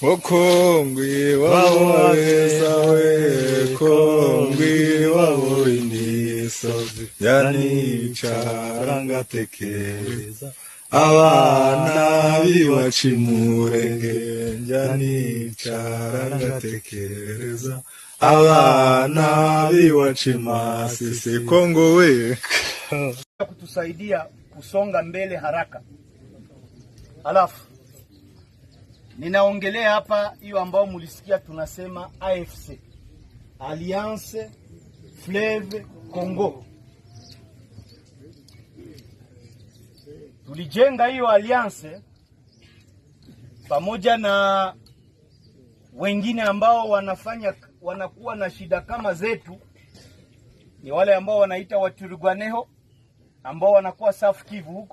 Okongwi wabeza we kongwi wabo imisozi yanicara ngatekereza abana biwacu imurenge yanicara ngatekereza abana biwacu Masisi. Kongo we kutusaidia kusonga mbele haraka. Alafu ninaongelea hapa hiyo ambao mulisikia tunasema AFC, Alliance Fleuve Congo. Tulijenga hiyo alliance pamoja na wengine ambao wanakuwa na shida kama zetu, ni wale ambao wanaita Waturugwaneho ambao wanakuwa South Kivu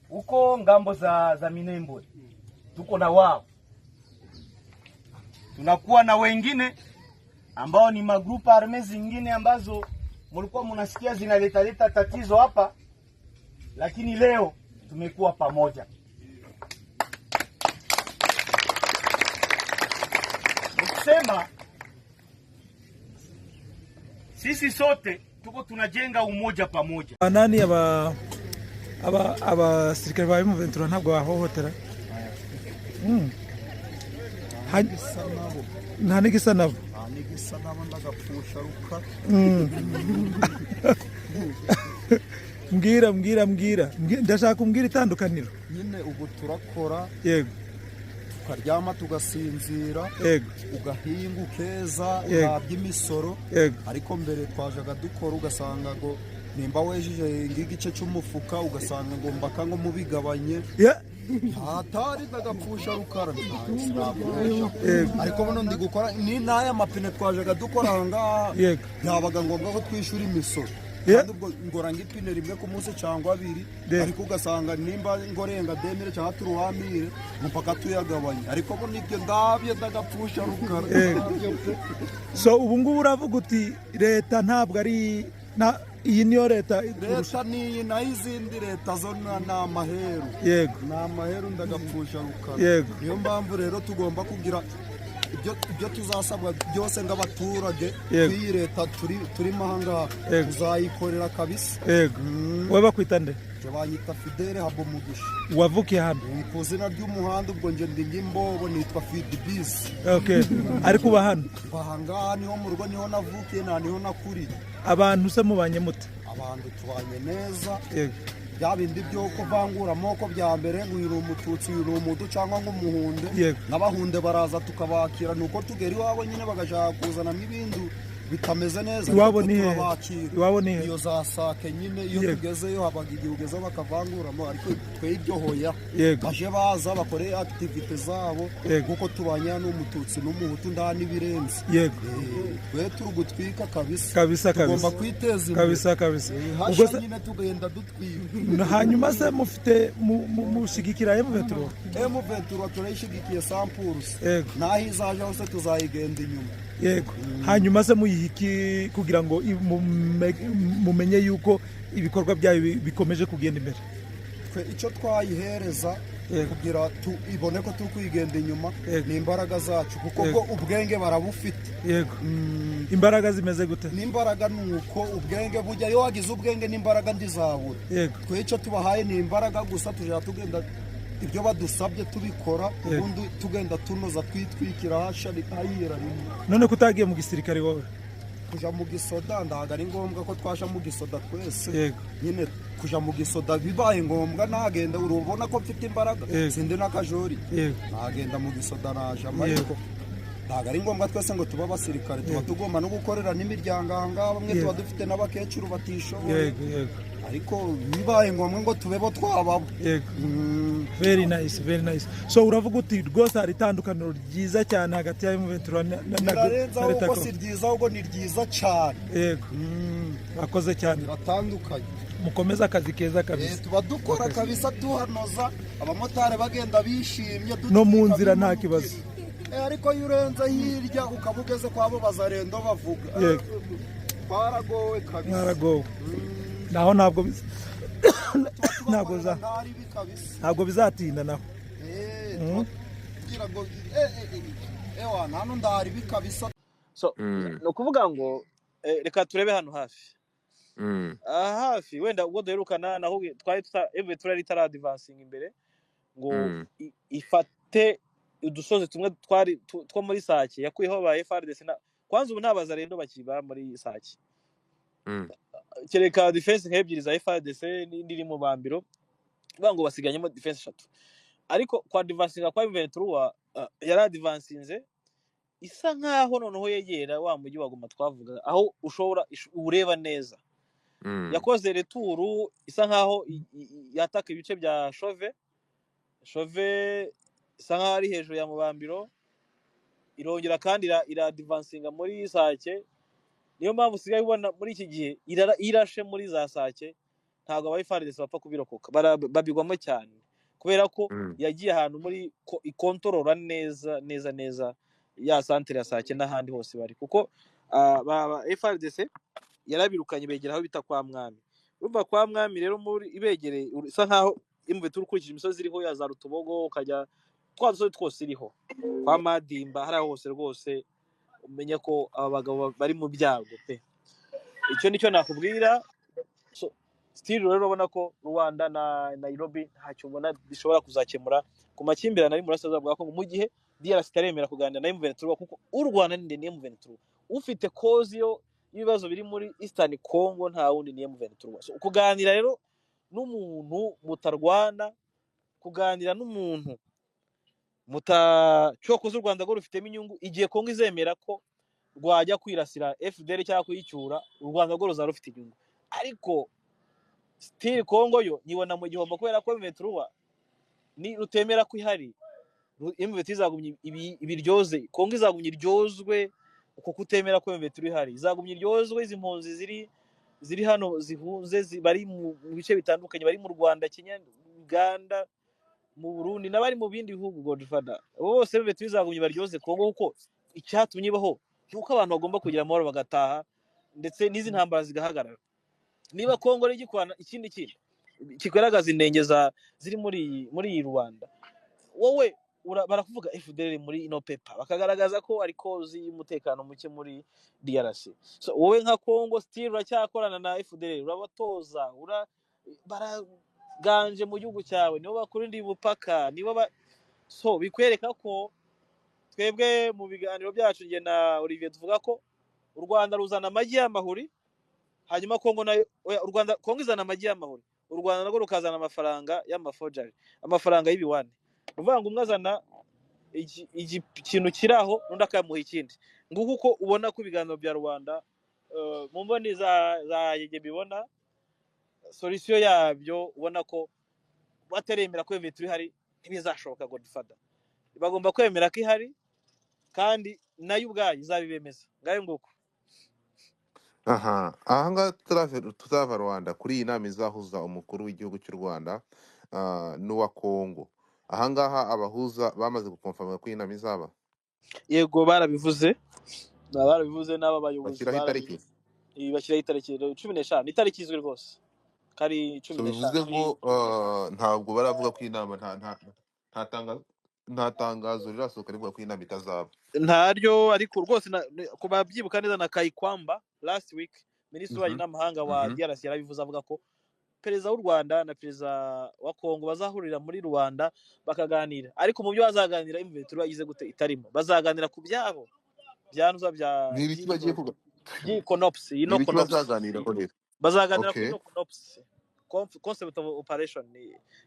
huko ngambo za Minembwe. Tuko na wao. Tunakuwa na wengine ambao ni magrupa arme zingine ambazo mlikuwa mnasikia zinaleta tatizo hapa, lakini leo tumekuwa pamoja. Nikisema sisi sote tuko tunajenga umoja pamoja. Nani aba sirikare ba M23 ntabwo bahohotera. Nta nigisa nabo ndagapfusha ruka. Mbwira ndashaka kumbwira itandukaniro. Nyine ubu turakora, yego, tukaryama tugasinzira, yego, ugahinga ukeza, uhabya imisoro, yego. Ariko mbere twajaga dukora ugasanga ngo nimba wejeje ngigice cy'umufuka ugasanga ngo mbaka ngo mubigabanye, hatari ndagapfusha rukara. Ariko bono ndi gukora ni naya mapine twajaga dukora nga, yego, yabaga ngombwa ko twishura imisoro. Ubwo ngoranga ipine rimwe ku munsi cyangwa abiri, ariko ugasanga nimba ngorenga demire cyangwa turuhamire mpaka tuyagabanya. Ariko bo nibyo ndabye ndagapfusha rukara. So ubu ngubu uravuga uti leta ntabwo ari iyi niyo leta ni n'izindi leta zo na maheru, yego, na maheru ndagapfusha rukara. Yego. Niyo mpamvu rero tugomba kugira ibyo tuzasabwa byose ng'abaturage. Iyi leta turimo ahangaha tuzayikorera kabisa. Yego. Wowe bakwita nde? Banyita Fidele Habumugisha. Wavukiye hano? Ku izina ry'umuhanda ubwo nje ndi Ngimbobo nitwa Fidibizi. Okay. Ariko uba hano? Ahangaha niho mu rugo niho navukiye niho nakuriye. Abantu se mubanye mute? Abantu tubanye neza. Yego. Bya bindi byo kuvangura amoko bya mbere ngo uyu umututsi uyu umudu cyangwa ngo umuhunde, n'abahunde baraza tukabakira, nuko tugera iwabo nyine bagashaka kuzanamo ibindu bitameze neza. Iwabo ni he? Iyo za Sake nyine iyo tugezeyo habaga igihe ugezeho bakavanguramo, ariko twe ibyo hoya baje baza bakore activite zabo kuko tubanya n'umututsi n'umuhutu nda n'ibirenze. Twe turi gutwika kabisa. Tugomba kwiteza imbere kabisa. Ubwo nyine tugenda dutwika. Hanyuma se mufite mushigikira M23 turayishigikiye sampurus, naho izaje hose tuzayigenda inyuma. Yego. Hanyuma se muyihiki kugira ngo mumenye yuko ibikorwa byayo bikomeje kugenda imbere? Icyo twayihereza kugira ibone ko turi kwigenda inyuma ni imbaraga zacu, kuko bwo ubwenge barabufite. Yego. Imbaraga zimeze gute? N'imbaraga nuko ubwenge bujya, iyo wagize ubwenge n'imbaraga ndizabura. Twe icyo tubahaye ni imbaraga gusa, tujya tugenda ibyo badusabye tubikora, ubundi tugenda tunoza twitwikira hashira rimwe. None kutagiye mu gisirikare wowe? Kuja mu gisoda ndaga ari ngombwa ko twasha mu gisoda twese. Nyine kuja mu gisoda bibaye ngombwa nagenda, urubona ko mfite imbaraga, sindi n'akajori, nagenda mu gisoda naje. Ariko ndaga ari ngombwa twese ngo tuba abasirikare, tuba tugomba no gukorera n'imiryango ahangaha, bamwe tuba dufite n'abakecuru batishoboye. Ariko bibaye ngombwa ngo tubebo twababo. Very nice. So uravuga uti rwose hari itandukaniro ryiza cyane hagati ya M23 na leta ko si ryiza ahubwo ni ryiza cyane. Yego. Akoze cyane. Biratandukanye. Mukomeza akazi keza kabisa. Tuba dukora kabisa tuhanoza, abamotari bagenda bishimye, no mu nzira nta kibazo. Ariko yurenze hirya ukabugeze kwabo bazarendo bavuga. Twaragowe kabisa. Mwaragowe. Naho ntabwo ntabwo bizatinda naho. kugira ngo ewa nano ndahari bikabisa. So no kuvuga ngo reka turebe hano hafi hafi wenda ubwo duherukana naho twari turari advancing imbere ngo ifate udusozi tumwe twari two muri Sake yakuyeho ba FRDC kwanza ubu ntabaza rero bakiba muri Sake kereka defense nk'ebyiri za FRDC n'indi mu bambiro bango basiganyemo defense 3 ariko kwa advancinga kwa M23 yari advancinze isa nkaho noneho yegera wa mujyi waguma twavuga aho ushobora ureba neza yakoze retour isa nkaho yataka ibice bya Chauve isa nkaho ari hejuru ya mubambiro irongera kandi ira advancinga muri Sake niyo mpamvu sigaye ubona muri iki gihe irashe muri za Sake ntago aba FARDC bapfa kubirokoka babigwamo cyane kubera ko yagiye ahantu muri ikontorora neza ya centre ya Sake n'ahandi hose bari kuko ba FARDC yarabirukanye begeraho bita kwa mwami urumva kwa mwami rero muri ibegereye isa nkaho imve turukurikije imisozi iriho ya za Rutubogo ukajya twadusozi twose iriho kwa Madimba hari hose rwose umenye ko aba bagabo bari mu byago pe icyo nicyo nakubwira. So still rero ubona ko Rwanda na Nairobi ntacyo ubona bishobora kuzakemura ku makimbirane ari murasaza bwa Kongo mu gihe DRC itaremera kuganira na M23 kuko u Rwanda ni M23 ufite cause yo ibibazo biri muri Eastern Congo nta wundi ni M23. So kuganira rero n'umuntu mutarwana kuganira n'umuntu mutacokoza u Rwanda go rufitemo inyungu igihe Kongo izemera ko rwajya kwirasira FDL cyangwa kuyicyura u Rwanda go ruza rufite inyungu ariko still Kongo yo nibona mu gihombo kubera ko M23 ni rutemera ko ihari M23 izagumye ibiryoze Kongo izagumye iryozwe uko kutemera ko M23 ihari izagumye iryozwe izi mpunzi ziri hano zihunze bari mu bice bitandukanye bari mu Rwanda Kenya Uganda mu Burundi n'abari mu bindi bihugu Godfather bose M23 izagumye baryoze Kongo kuko icyatumye baho nuko abantu bagomba kugira amahoro bagataha ndetse n'izi ntambara zigahagarara niba Kongo ari gikwana ikindi kigaragaza intenge ziri muri Rwanda wowe barakuvuga FDL muri ino paper bakagaragaza ko ari kozi y'umutekano muke muri DRC. So wowe nka Kongo still uracyakorana na FDL urabatoza baraganje mu gihugu cyawe nibo bakurindi bupaka nibo so bikwereka ko twebwe mu biganiro byacu nge na Olivier tuvuga ko u Rwanda ruzana amagi y'amahuri hanyuma Kongo nayo Kongo izana amagi y'amahuri u Rwanda nago rukazana amafaranga y'amafojari amafaranga y'ibiwane uvuga ngo umwazana ikintu kiraho nundi akamuha ikindi nguko uko ubona ko ibiganiro bya Rwanda mu mboni za yege bibona solution yabyo ubona ko bateremera ko M23 hari ntibizashoboka Godfather bagomba kwemera ko ihari kandi nayo ubwayo izabibemeza ngayo nguko. Ahanga tuzava Rwanda kuri iyi nama izahuza umukuru w'igihugu cy'u Rwanda n'uwa Kongo ahangaha abahuza bamaze gukonfirma ko iyi nama izaba yego barabivuze n'aba bayobozi bashyiraho itariki 15 itariki izwi rwose kari 15 bivuze ngo ntabwo baravuga ko inama nta tangazo rirasohoka rivuga ko inama itazaba ntaryo ariko rwose kubabyibuka neza na Kayikwamba last week minisitiri w'ububanyi n'amahanga wa DRC yarabivuze avuga ko perezida w'u Rwanda na perezida wa Kongo bazahurira muri Rwanda bakaganira ariko mu byo bazaganira M23 yagize gute itarimo bazaganira ku byabo byanuza bya n'ibiki bagiye kuvuga Konops bazaganira Okay. kuri Konops concept of operation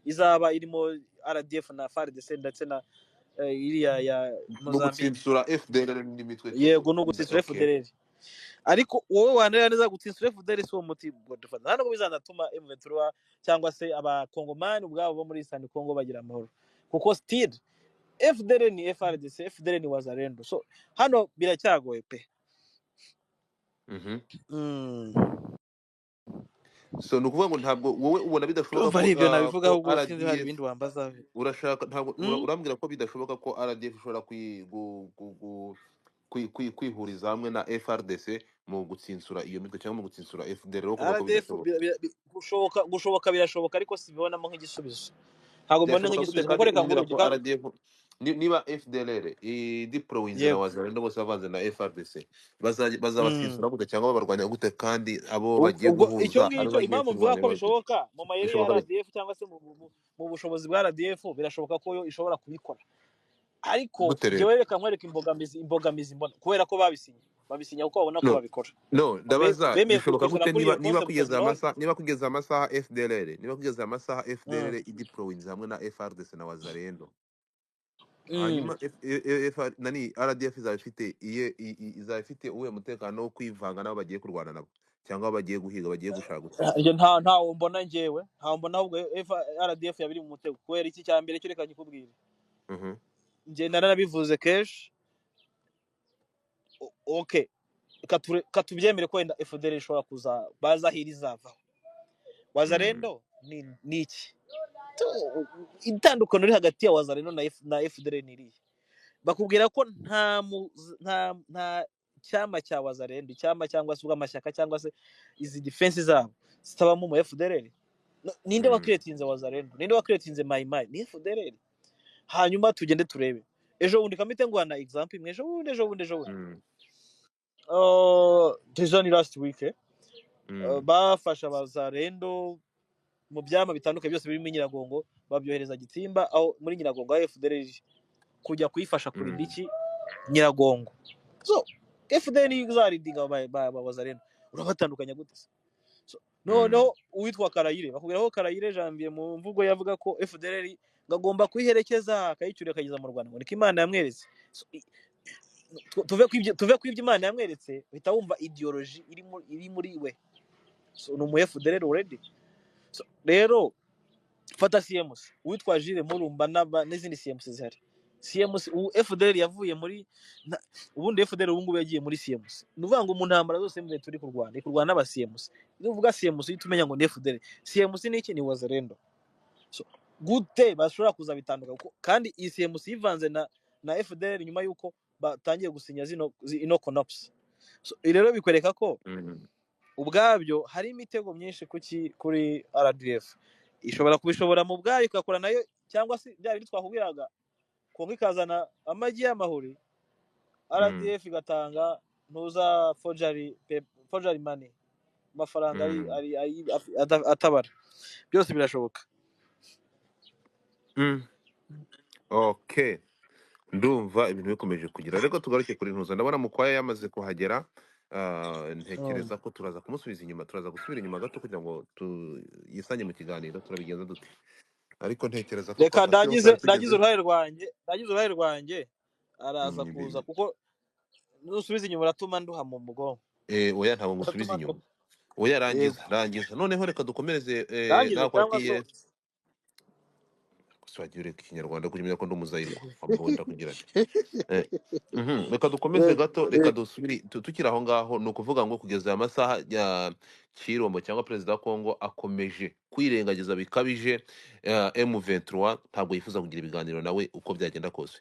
izaba irimo RDF na FARDC ndetse na iriya ya no gutsinsura FDL n'imitwe yego no gutsinsura FDL ariko wowe wanera neza gutsinsura FDL si uwo muti Godfather ntabwo bizanatuma M23 cyangwa se abakongomani ubwabo bo muri Eastern Congo bagira amahoro kuko still FDL ni FRDC FDL ni Wazalendo so hano biracyagoye pe. So nukuvuga ngo ntabwo wowe ubona bidashoboka ko ibyo nabivuga ahubwo sinzi hari ibindi wambaza urashaka ntabwo urambwira ko bidashoboka ko RDF ishobora kwihuriza hamwe na FRDC mu gutsinsura iyo mitwe cyangwa mu gutsinsura FDL ro kuko gushoboka birashoboka ariko sibibonamo nk'igisubizo ntabwo mbona nk'igisubizo kuko reka ngo RDF niba FDLR idiployinze na yego wazalendo bose bavanze na FRDC bazabasisura gute cyangwa babarwanya gute kandi abo bagiye ubwo icyo guhuza ari ngicyo bagiye impamvu mvuga kurwanya ko bishoboka mu mayeri ya bishoboka bite? RDF cyangwa se mu bushobozi bwa RDF birashoboka ko yo ishobora kubikora, ariko Gute rero? njyewe reka nkwereka imbogamizi mbona kubera ko babisinya kuko babona ko No, babikora, no, ndabaza bemeye bishoboka kwicara gute kuri iyo niba concept of none. kugeza amasaha FDLR idiployinze hamwe na FRDC na wazalendo, hanyuma nani RDF izaba ifite uwe mutekano wo kwivanga nabo bagiye kurwana nabo cyangwa bagiye guhiga bagiye gushaka gute? Ntawo mbona njyewe, ntawo mbona, ahubwo RDF yabiri mu mutego. Kubera iki? Cya mbere cyo reka nkikubwire, njye narabivuze kenshi. Okay, katubyemere ko wenda FDL ishobora kuza bazahira izavaho, wazalendo ni iki? Itandukano riri hagati ya wazalendo na FDL ni irihe? Bakubwira ko nta cyama cya wazalendo, icyama cyangwa se ubw'amashyaka cyangwa se izi defense zabo zitabamo mu FDL. Ninde wakretinze wazalendo? Ninde wakretinze mayimayi? Ni FDL. Hanyuma tugende turebe. Ejo bundi kamite ngwana example imwe, ejo bundi ni last week bafasha abazalendo mu byama bitandukanye byose birimo Nyiragongo, babyohereza Gitsimba, aho muri Nyiragongo aho FDL kujya kuyifasha kurinda iki Nyiragongo. So FDL izarindinga abazalendo, urabatandukanya gute? So noneho uwitwa Karayire, bakubwira ko Karayire Janvier mu mvugo yavuga ko FDL ngagomba kuyiherekeza akayicyura akageza mu Rwanda, ngo niko Imana yamweretse. So, tuve kw'ibyo Imana yamweretse, uhita wumva ideology iri muri we. So no mu FDL already. So rero fata CMC uwitwa Jire Murumba n'izindi CMC zihari. CMC FDL yavuye muri ubundi FDL ubungu yagiye muri CMC. Nuvuga ngo mu ntambara zose mwe turi kurwana n'aba CMC. Nuvuga CMC tumenya ngo ni FDL. CMC ni iki? Ni wazalendo. So gute bashobora kuza bitanduka kandi iyi CMC yivanze na FDL nyuma yuko batangiye gusinya ino CONOPS. So rero bikwereka ko ubwabyo hari imitego myinshi kuri RDF. Ishobora kubishobora mu bwayo ikakora nayo, cyangwa se bya bindi twakubwiraga Kongo ikazana amagi y'amahuri, RDF igatanga ntuza forgery money, amafaranga ari atabara. Byose birashoboka. Okay, ndumva ibintu bikomeje kugira. Reko tugaruke kuri ntuza, ndabona Mukwaya yamaze kuhagera. Ntekereza ko turaza kumusubiza inyuma, turaza gusubira inyuma gato kugira ngo yisanye mu kiganiro. Turabigenza dute? Ariko ntekereza ko reka ndagize uruhare rwanjye araza kuza, kuko nusubiza inyuma uratuma nduha mu mugongo. Oya ntabwo ngusubiza inyuma, oya rangiza. Noneho reka dukomereze nakwakiye swagira ikinyarwanda kugira ko ndumuzayirwa amubonda kugira reka dukomeze gato, reka dusubire tukiri aho ngaho. Ni ukuvuga ngo kugeza aya masaha ya Chirombo cyangwa perezida wa Kongo akomeje kwirengagiza bikabije M23, ntabwo yifuza kugira ibiganiro nawe uko byagenda kose.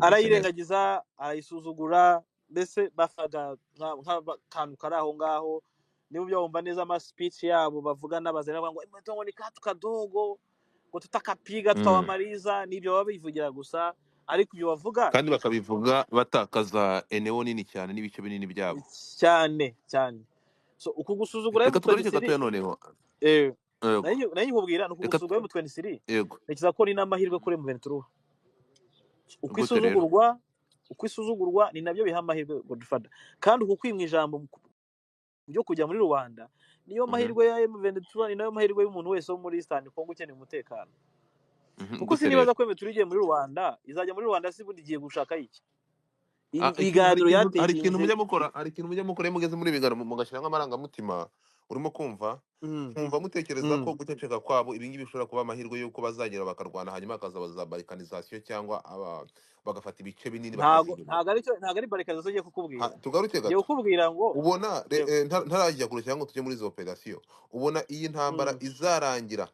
Arayirengagiza, arayisuzugura, mbese bafaga nk'akantu kari aho ngaho. Niba ubyumva neza ama speech yabo bavuga n'abazana ngo imetongo ni katu kadogo ngo tutakapiga tutawamaliza, nibyo baba bivugira gusa, ariko ibyo bavuga kandi bakabivuga batakaza eneo nini cyane n'ibice binini byabo cyane. So uku gusuzugura reka tugarike gato ya noneho nayo nkubwira nuko gusuzugura M23 nekiza ko ni n'amahirwe kuri M23. Ukwisuzugurwa ni nabyo biha amahirwe Godfather, kandi uku kwimwa ijambo byo kujya muri Rwanda niyo mahirwe ya M23, ni nayo mahirwe y'umuntu wese wo muri Eastern Congo ukeneye umutekano. Kuko sinibaza ko M23 igiye muri Rwanda, izajya muri Rwanda si bundi igiye gushaka iki ibiganiro yateye. Hari ikintu mujya mukora mugeze muri biganiro mugashyira nk'amarangamutima, urimo kumva mutekereza ko guceceka kwabo ibingibi bishobora kuba amahirwe y'uko bazagera bakarwana, hanyuma hakazabaza balkanization cyangwa bagafata ibice binini. Ntago ari balkanization ugiye kukubwira. Tugaruke gato, ugiye kukubwira ngo ubona ntarajya kure cyangwa tujye muri izo operation, ubona iyi ntambara izarangira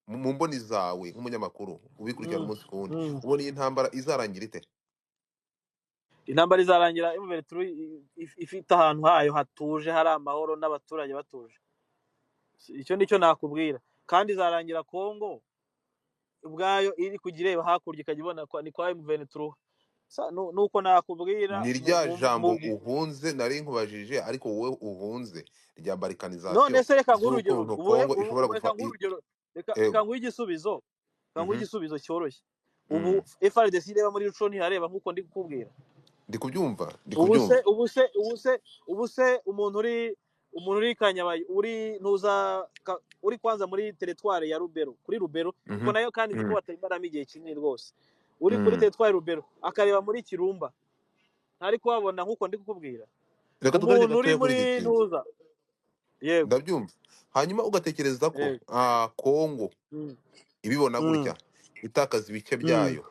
mu mboni zawe nk'umunyamakuru ubikurikirana umunsi ku wundi, ubona iyi ntambara izarangira ite? Intambara izarangira M23 ifite ahantu hayo hatuje, hari amahoro n'abaturage batuje. Icyo nicyo nakubwira. Kandi izarangira Kongo ubwayo iri kugireba hakurya ikajya ibona ni kwa M23 nuko nakubwira ni rya jambo uhunze nari nkubajije ariko wowe uhunze rya balkanization none se reka nguhe urugero z'ukuntu Kongo ishobora reka nguhe urugero reka nguhe igisubizo cyoroshye ubu FARDC ireba muri ruco ntihareba nkuko ndi kukubwira ndi kubyumva ubu se umuntu uri Kanyabayi uri kwanza muri teritware ya Rubero kuri Rubero kuko nayo kandi nzi ko batayimaramo igihe kinini rwose uri kuri teritware Rubero akareba muri Kirumba ntari kuhabona nkuko ndi kukubwira reka tugarage uri muri Ntuza yego ndabyumva hanyuma ugatekereza ko Kongo ibibona gutya itakaza ibice byayo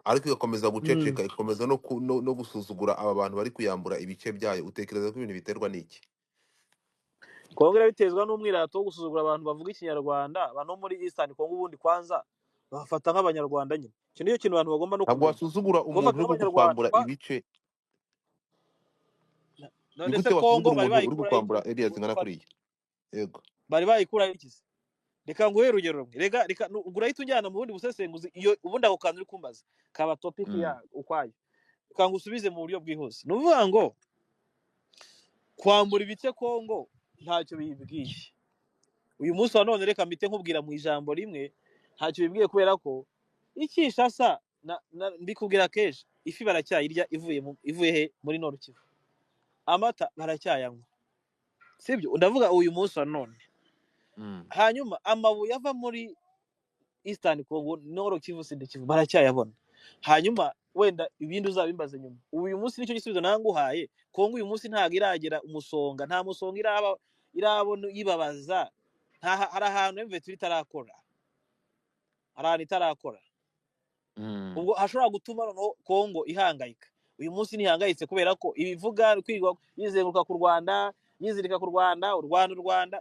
ariko igakomeza guceceka ikomeza no gusuzugura aba bantu bari kuyambura ibice byayo utekereza ko ibintu biterwa n'iki Kongo irabitezwa n'umwirato wo gusuzugura abantu bavuga ikinyarwanda abantu muri Eastern Kongo ubundi kwanza bafata nk'abanyarwanda nyine icyo niyo kintu abantu bagomba no ntabwo wasuzugura umuntu uri kwambura ibice none se Kongo bari kwambura area zingana kuriya yego bari bayikura ikize reka nguhe urugero rumwe reka ugurahita unjyana mu bundi busesenguzi iyo ubundi ako kantu uri kumbaza kaba topic ya ukwayo reka ngusubize mu buryo bwihuse nuvuga ngo kwambura ibice Kongo ntacyo bibwiye uyu munsi wa none reka mbite nkubwira mu ijambo rimwe ntacyo bibwiye kubera ko ikishasa mbikubwira kenshi ifi baracyayirya ivuye he muri Nord Kivu amata baracyayanywa sibyo ndavuga uyu munsi wa none hanyuma amabuye ava muri Eastern Congo Nord Kivu Sud Kivu baracyayabona hanyuma wenda ibindi uzabimbaze nyuma uyu munsi nicyo gisubizo nanguhaye Kongo uyu munsi ntago iragera umusonga nta musonga irabona yibabaza hari ahantu M23 itarakora ubwo hashobora gutuma no Kongo ihangayika uyu munsi ntihangayitse kubera ko ibivuga kwigwa yizenguruka ku Rwanda yizirika ku Rwanda u Rwanda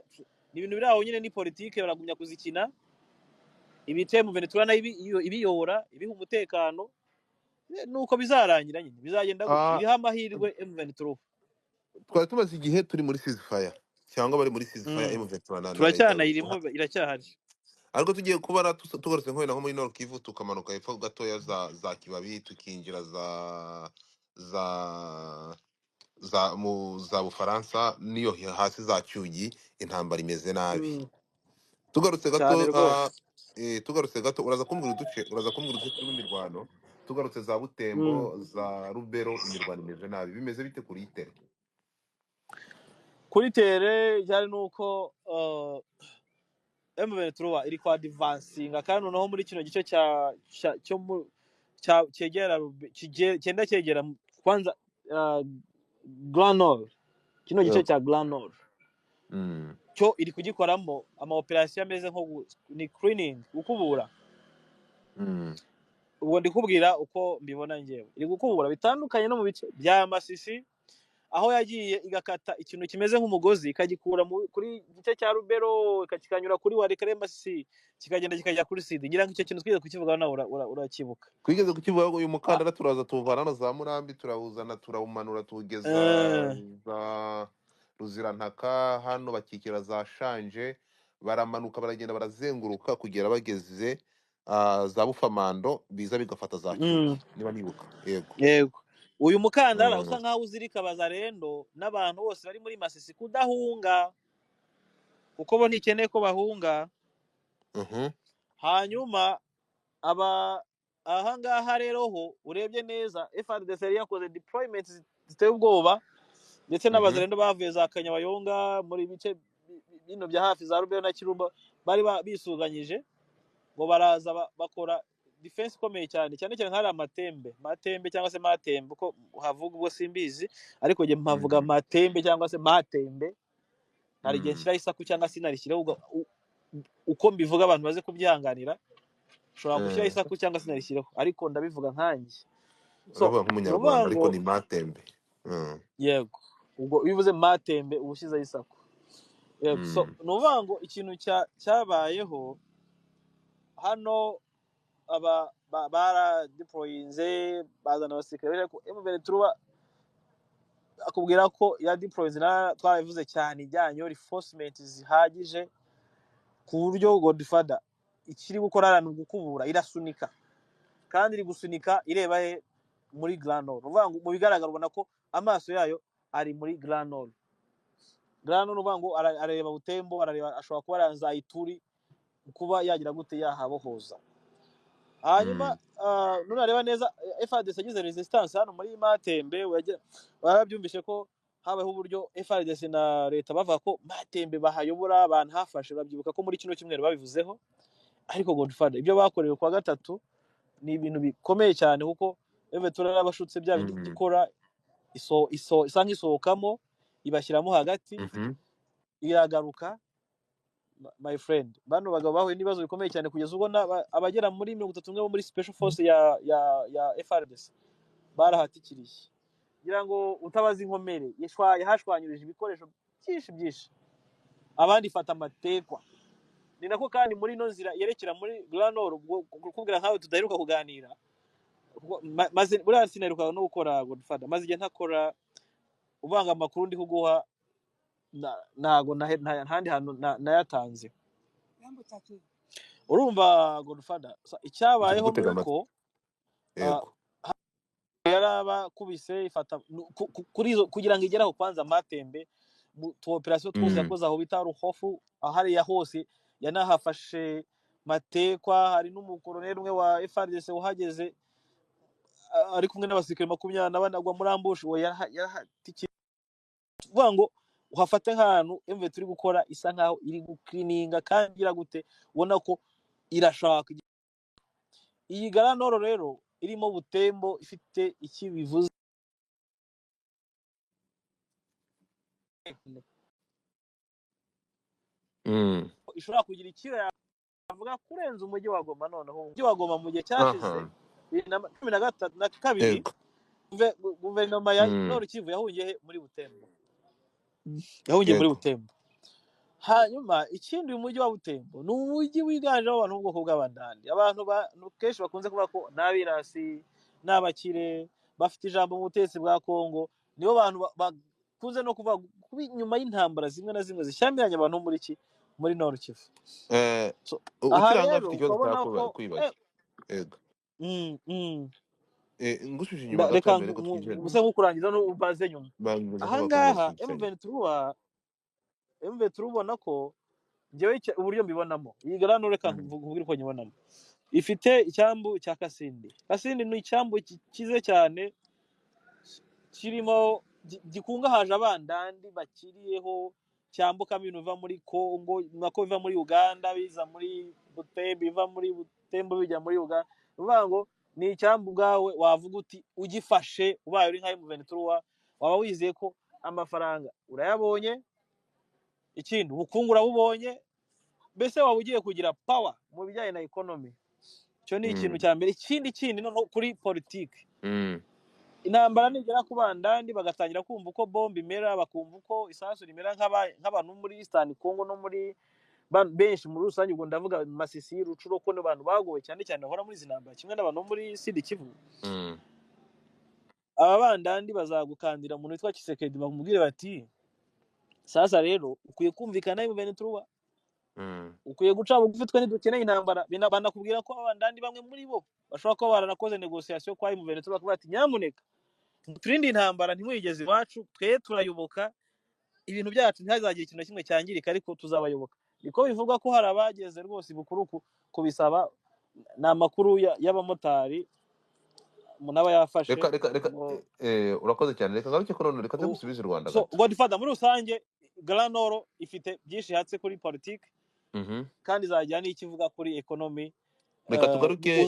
ni ibintu biraho nyine ni politike baragumya kuzikina ibice mu Venezuela ibiyora ibiha umutekano nuko bizarangira nyine bizagenda biha amahirwe M23 twari tumaze igihe turi muri ceasefire cyangwa bari muri ceasefire M23 turacyanayirimo iracyahari ariko tugiye kubara tugarutse nko muri Nord Kivu tukamanuka hepfo gatoya za Kibabi tukinjira za Bufaransa niyo hasi za Cyugi intambara imeze nabi tugarutse gato uraza kumbwira uduce turimo imirwano tugarutse za Butembo za Rubero imirwano imeze nabi bimeze bite kuri tere cyane nuko M23 iri kwa advancinga kandi noneho muri kino gice cyenda cyegera kwanza Grand Nord kino gice cya Grand Nord cyo iri kugikoramo ama operation ameze nko ni cleaning gukubura ubwo ndikubwira uko mbibona ngewe iri gukubura bitandukanye no mu bice bya Masisi aho yagiye igakata ikintu kimeze nk'umugozi ikagikura kuri gice cya Rubero ikakikanyura kuri Walikare Masisi kikagenda kikajya kuri Sidi ngira ngo icyo kintu twize kukivuga nawe urakibuka twigeze kukivuga uyu mukandara turaza tuvana na za Murambi turawuzana turawumanura tugeza za Ruzirantaka hano bakikira za Shanje baramanuka baragenda barazenguruka kugera bageze za Bufamando biza bigafata za niba nibuka yego uyu mukandara usa nkaho uzirika Bazarendo n'abantu bose bari muri Masisi kudahunga kuko bo ntikeneye ko bahunga hanyuma ahangaha rero ho urebye neza FARDC yakoze deployment ziteye ubwoba ndetse n'Abazarendo bavuye za Kanyabayonga muri bice bino bya hafi za Rubero na Kirumba bari bisuganyije ngo baraza bakora defense ikomeye cyane nk'ari Matembe cyangwa se Matembe uko havuga ubwo simbizi ariko nge mpavuga Matembe cyangwa se Matembe hari igihe nshyiraho isaku cyangwa se narishyiraho uko mbivuga abantu baze kubyihanganira ushobora gushyiraho isaku cyangwa se narishyiraho ariko ndabivuga nkanjye nk'umunyarwanda ariko ni Matembe yego ubwo bivuze Matembe ubushyizeho isaku yego so nuvuga ngo ikintu cyabayeho hano bara deployinze bazana abasirikare ko M23 akubwira ko ya deployinze twabivuze cyane ijyanye reinforcement zihagije ku buryo Godfather ikiri gukora ni gukubura, irasunika kandi iri gusunika ireba he muri Grand Nord. Uvuga ngo mu bigaragara ubona ko amaso yayo ari muri Grand Nord. Grand Nord uvuga ngo arareba Butembo, arareba ashobora kuba aranza Ituri kuba yagira gute yahabohoza. Hanyuma nunareba neza FARDC yagize resistance hano muri Matembe, warabyumvishe ko habaho uburyo FARDC na leta bavuga ko Matembe bahayobora abantu hafashe, babyibuka ko muri kino cyumweru babivuzeho. Ariko Godfather ibyo bakorewe kwa gatatu ni ibintu bikomeye cyane, kuko M23 yarabashutse bya bindi gikora isa nk'isohokamo ibashyiramo hagati iragaruka. My friend, bano bagabo bahuye n'ibibazo bikomeye cyane kugeza ubwo abagera muri 31 bo muri special force ya FARDC barahatikiriye, kugira ngo utabaza inkomere yahashwanyurije ibikoresho byinshi, abandi fata amatekwa. Ni nako kandi muri no nzira yerekera muri Grand Nord, kukubwira nkawe tudaheruka kuganira, maze buriya sinaheruka no gukora Godfather, maze igihe ntakora ubanga amakuru ndi kuguha ntago ntandi hantu nayatanze. Urumva Godfather, icyabayeho nuko yaraba kubise ifata kugira ngo igeraho kwanza Matembe tu operation twose yakoze aho bita Ruhofu, ahari ya hose yanahafashe matekwa. Hari n'umukoloneli umwe wa FARDC uhageze ari kumwe n'abasirikare 24 agwa muri ambush, we yarahatiki. Vuga ngo uhafate nk'ahantu M23 iri gukora isa nkaho iri gucleaninga kandi ira gute, ubona ko irashaka. Iyi Grand Nord rero irimo Butembo ifite iki bivuze, ishobora kugira ikiro yavuga kurenza umujyi wa Goma. Noneho umujyi wa Goma mu gihe cyashize 2022 guverinoma ya Nord Kivu yahungiye muri Butembo, muri Butembo. Hanyuma ikindi umujyi wa Butembo ni umujyi wiganjeho abantu bwoko bw'abandandi, abantu kenshi bakunze kuvuga ko n'abirasi n'abakire bafite ijambo mu butegetsi bwa Kongo, nibo bantu bakunze no kuvuga nyuma y'intambara zimwe na zimwe zishyamiranye abantu muri Nord Kivu. Ukiranga afite ikibazo kwibaza. Ngushije inyuma gato mbere ko twinjira. Gusa nkukurangiza no ubaze nyuma. Ahangaha M23 ubona ko ngewe uburyo mbibonamo, iyi Grand Nord reka nkubwire uko nyibonamo. Ifite icyambu cya Kasindi. Kasindi ni icyambu kize cyane, kirimo gikungahaje abandandi bakiriyeho, cyambuka ibintu biva muri Kongo, nako biva muri Uganda biza muri Butembo, biva muri Butembo bijya muri Uganda. Uvuga ngo ni icyambu bwawe wavuga uti ugifashe ubaye uri nka M23 waba wizeye ko amafaranga urayabonye, ikindi ubukungu urabubonye, mbese waba ugiye kugira power mu bijyanye na economy. Cyo ni ikintu cya mbere. Ikindi no kuri politike, intambara nigera ku bandandi bagatangira kumva uko bombe imera, bakumva uko isasu rimera nk'abantu muri Eastern Congo no muri benshi muri rusange, ubwo ndavuga Masisi, Rucuro, ko n'abantu bagowe cyane bahora muri zinambara kimwe n'abantu muri Sud Kivu. Aba bandandi bazagukandira umuntu witwa Kisekedi, bamubwire bati sasa rero ukwiye kumvikana M23, ukwiye guca bugufi, twe ntidukeneye intambara. Banakubwira ko abandandi bamwe muri bo bashobora kuba baranakoze negotiation kwa M23 bakavuga ati nyamuneka turinde intambara, ntimwigeze iwacu, twe turayoboka, ibintu byacu ntihazagire ikintu kimwe cyangirika, ariko tuzabayoboka. Niko bivuga ko hari abageze rwose bukuru kubisaba. Ni amakuru y'abamotari umuntu aba yafashe. Urakoze cyane, reka ngaruke ko none reka tugusubize u Rwanda gato. Godfather, muri rusange Grand Nord ifite byinshi hatse kuri politike, kandi izajya n'ikivuga kuri economy. Reka tugaruke